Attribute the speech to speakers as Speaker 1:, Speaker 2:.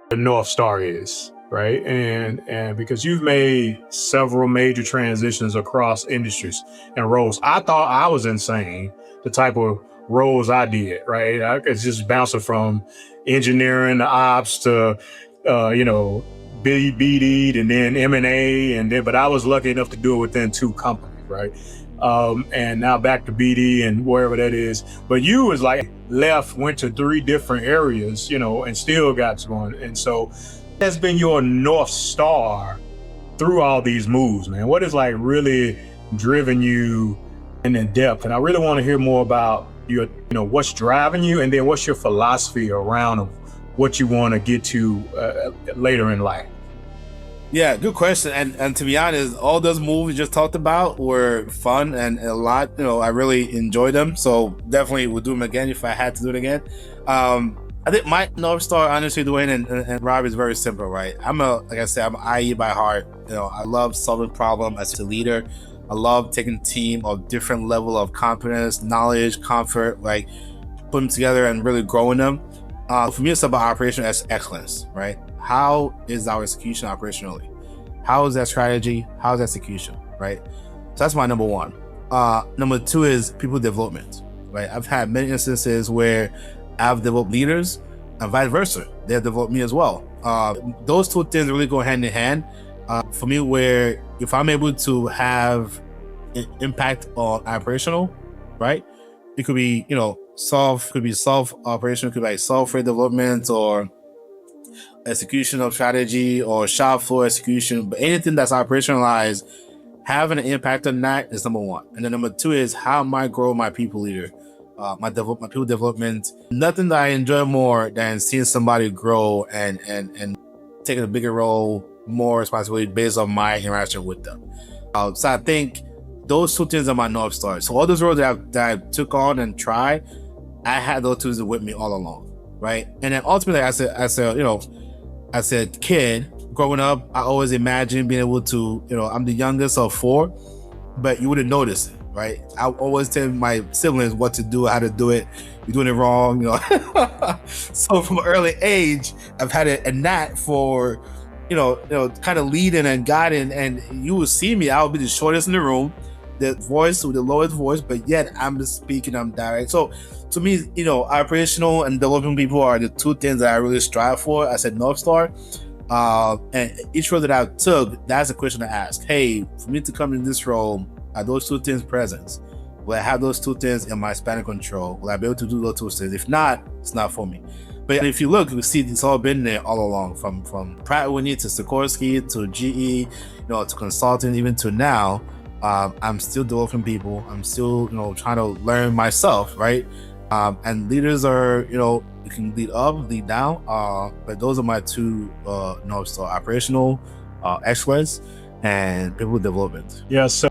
Speaker 1: the North Star is, right? And because you've made several major transitions across industries and roles. I thought I was insane, the type of roles I did, right? It's just bouncing from engineering to ops to, you know, BD and then M&A, and then, but I was lucky enough to do it within 2 companies, right? And now back to BD and wherever that is. But you was like went to 3 different areas, you know, and still got going. And so that's been your North Star through all these moves, man. What is like really driven you in the depth? And I really want to hear more about your, you know, what's driving you, and then what's your philosophy around what you want to get to later in life.
Speaker 2: Yeah, good question. And to be honest, all those movies just talked about were fun and a lot. You know, I really enjoyed them. So definitely would do them again if I had to do it again. I think my North Star, honestly, DeWayne and Rob, is very simple, right? Like I said, I'm an IE by heart. You know, I love solving problems as a leader. I love taking a team of different level of competence, knowledge, comfort, like putting them together and really growing them. For me, it's about operational excellence, right? How is our execution operationally? How is that strategy? How is execution, right? So that's my number one. Number 2 is people development, right? I've had many instances where I've developed leaders and vice versa. They've developed me as well. Those 2 things really go hand in hand. For me, where if I'm able to have an impact on operational, right? It could be, you know, could be operation, could be like software development or execution of strategy or shop floor execution, but anything that's operationalized, having an impact on that is number 1. And then number 2 is how am I grow my people leader, my people development. Nothing that I enjoy more than seeing somebody grow and taking a bigger role, more responsibility based on my interaction with them. So I think those 2 things are my North Star. So all those roles that I took on and tried, I had those 2 with me all along, right? And then ultimately, as a kid growing up, I always imagined being able to, you know, I'm the youngest of 4, but you wouldn't notice it, right? I always tell my siblings what to do, how to do it. You're doing it wrong, you know. So from an early age, I've had a knack for, you know, kind of leading and guiding. And you will see me, I'll be the shortest in the room, the voice with the lowest voice, but yet I'm speaking, I'm direct. So to me, you know, operational and developing people are the 2 things that I really strive for. I said North Star. And each role that I took, that's a question to ask. Hey, for me to come in this role, are those 2 things present? Will I have those 2 things in my span of control? Will I be able to do those 2 things? If not, it's not for me. But if you look, you see it's all been there all along, from Pratt & Whitney to Sikorsky to GE, you know, to consulting, even to now. I'm still developing people. I'm still, you know, trying to learn myself, right? And leaders are, you know, you can lead up, lead down. But those are my 2 North Star: operational excellence and people development.
Speaker 1: Yeah. So